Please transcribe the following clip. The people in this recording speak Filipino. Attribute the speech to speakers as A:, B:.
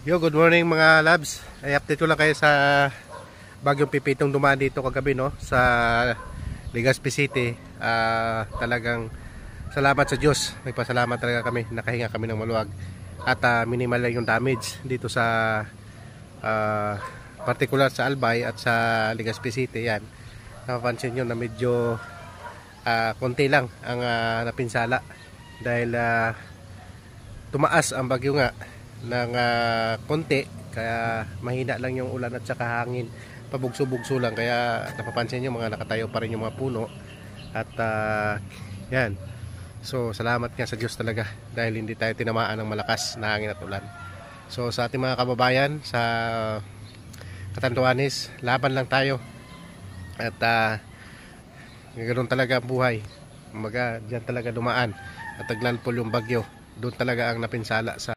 A: Yo, good morning mga labs. Ay update ko lang kayo sa bagyong pipitong dumaan dito kagabi no sa Legazpi City. Talagang salamat sa Diyos. Nagpasalamat talaga kami. Nakahinga kami ng maluwag. At minimal lang yung damage dito sa particular sa Albay at sa Legazpi City. Yan. Napapansin nyo na medyo konti lang ang napinsala dahil tumaas ang bagyo nga ng konti, kaya mahina lang yung ulan at saka hangin, pabugso-bugso lang, kaya napapansin nyo mga nakatayo pa rin yung mga puno at yan. So salamat nga sa Diyos talaga dahil hindi tayo tinamaan ng malakas na hangin at ulan. So sa ating mga kababayan sa Catanduanes, laban lang tayo at ganoon talaga ang buhay. Diyan talaga dumaan at naglandfall yung bagyo, doon talaga ang napinsala sa